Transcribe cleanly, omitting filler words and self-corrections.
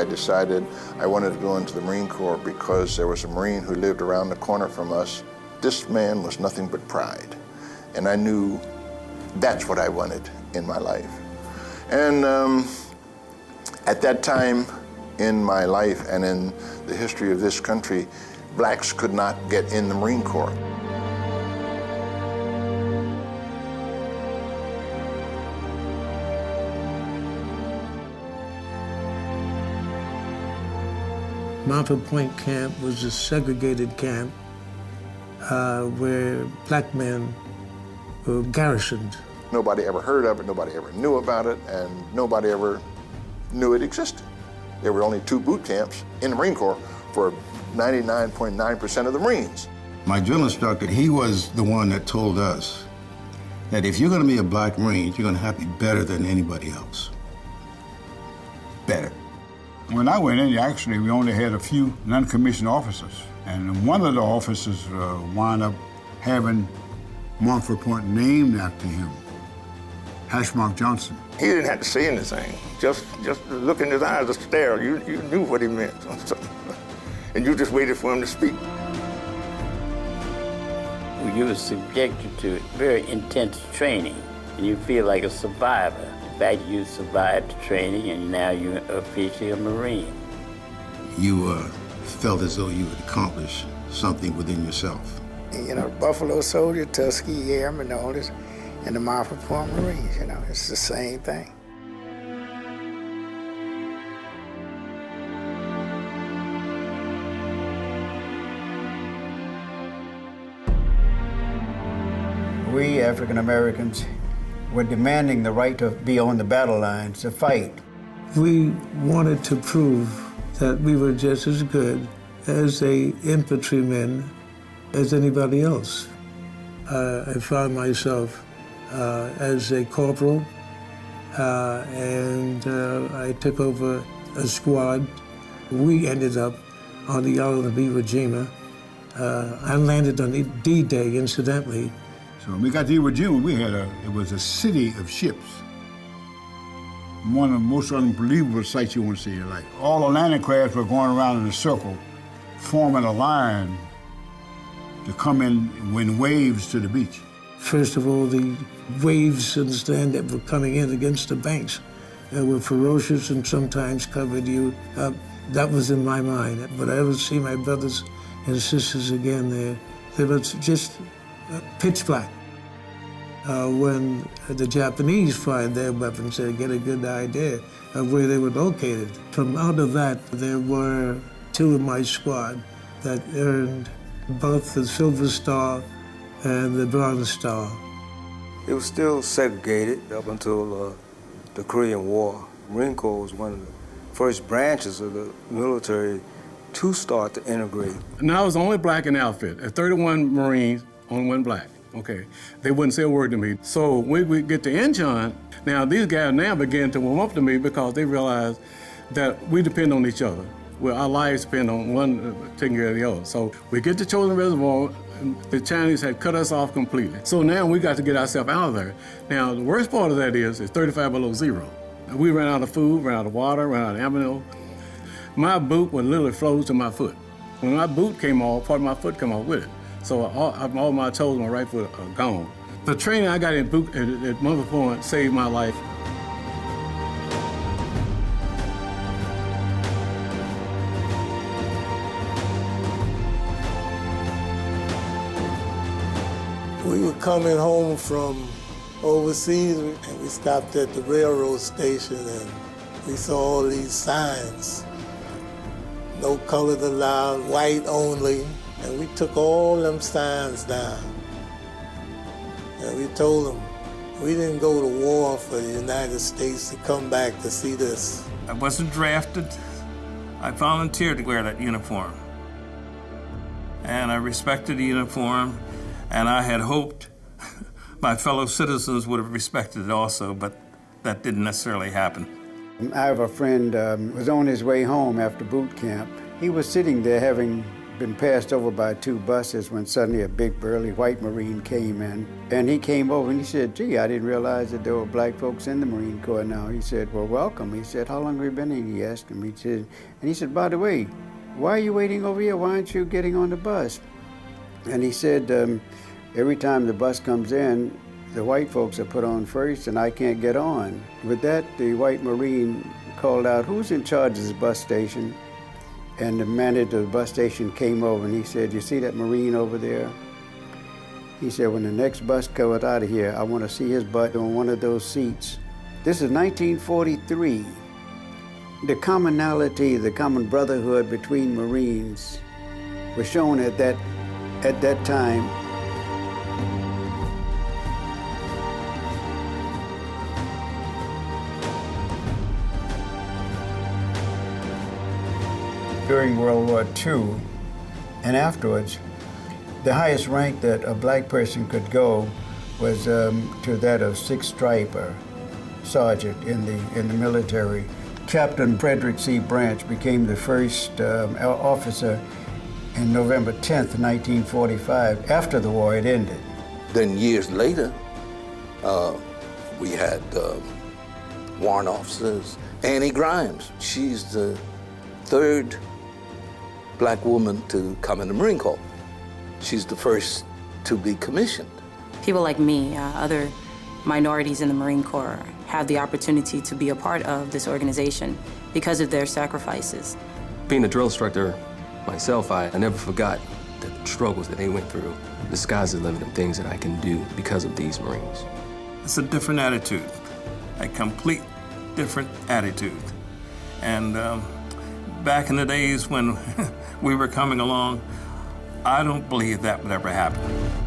I decided I wanted to go into the Marine Corps because there was a Marine who lived around the corner from us. This man was nothing but pride, and I knew that's what I wanted in my life. And at that time in my life and in the history of this country, blacks could not get in the Marine Corps. Montford Point camp was a segregated camp where black men were garrisoned. Nobody ever heard of it, nobody ever knew about it, and nobody ever knew it existed. There were only 2 boot camps in the Marine Corps for 99.9% of the Marines. My drill instructor, he was the one that told us that if you're going to be a black Marine, you're going to have to be better than anybody else. Better. When I went in, actually, we only had a few non-commissioned officers. And one of the officers wound up having Montford Point named after him, Hashmark Johnson. He didn't have to say anything. Just look in his eyes, just stare. You knew what he meant. And you just waited for him to speak. You were subjected to very intense training, and you feel like a survivor. In fact, you survived the training, and now you're officially a Marine. You felt as though you had accomplished something within yourself. You know, Buffalo Soldier, Tuskegee Airmen, all this, and the Montford Point Marines, you know, it's the same thing. We African Americans were demanding the right to be on the battle lines, to fight. We wanted to prove that we were just as good as a infantrymen as anybody else. I found myself as a corporal, and I took over a squad. We ended up on the island of Iwo Jima. I landed on D-Day, incidentally. So when we got to Iwo Jima, it was a city of ships. One of the most unbelievable sights you want to see. Like, all the landing crafts were going around in a circle, forming a line to come in waves to the beach. First of all, the waves, understand, that were coming in against the banks were ferocious and sometimes covered you up. That was in my mind. But I ever see my brothers and sisters again there, they were just pitch black. When the Japanese fired their weapons, they get a good idea of where they were located. From out of that, there were 2 in my squad that earned both the Silver Star and the Bronze Star. It was still segregated up until the Korean War. Marine Corps was one of the first branches of the military to start to integrate. Now I was the only black in the outfit. At 31 Marines, only 1 black. Okay, they wouldn't say a word to me. So when we get to Incheon, now these guys now begin to warm up to me because they realize that we depend on each other. Well, our lives depend on one taking care of the other. So we get to Chosin Reservoir, and the Chinese had cut us off completely. So now we got to get ourselves out of there. Now the worst part of that is it's 35 below zero. We ran out of food, ran out of water, ran out of ammo. My boot would literally froze to my foot. When my boot came off, part of my foot came off with it. So all my toes on my right foot are gone. The training I got at Montford Point saved my life. We were coming home from overseas, and we stopped at the railroad station, and we saw all these signs. No colors allowed, white only. And we took all them signs down. And we told them, we didn't go to war for the United States to come back to see this. I wasn't drafted. I volunteered to wear that uniform. And I respected the uniform, and I had hoped my fellow citizens would have respected it also, but that didn't necessarily happen. I have a friend who was on his way home after boot camp. He was sitting there having been passed over by 2 buses when suddenly a big burly white Marine came in. And he came over and he said, gee, I didn't realize that there were black folks in the Marine Corps now. He said, well, welcome. He said, how long have you been here? He asked him. He said, by the way, why are you waiting over here? Why aren't you getting on the bus? And he said, every time the bus comes in, the white folks are put on first and I can't get on. With that, the white Marine called out, who's in charge of this bus station? And the manager of the bus station came over and he said, you see that Marine over there? He said, when the next bus comes out of here, I want to see his butt on one of those seats. This is 1943. The commonality, the common brotherhood between Marines was shown at that time. During World War II and afterwards, the highest rank that a black person could go was to that of 6th Striper sergeant in the military. Captain Frederick C. Branch became the first officer in November 10th, 1945, after the war had ended. Then years later, we had warrant officers. Annie Grimes, she's the 3rd black woman to come in the Marine Corps. She's the first to be commissioned. People like me, other minorities in the Marine Corps, have the opportunity to be a part of this organization because of their sacrifices. Being a drill instructor myself, I never forgot the struggles that they went through. The sky's the limit of things that I can do because of these Marines. It's a different attitude, a complete different attitude. And back in the days when we were coming along, I don't believe that would ever happen.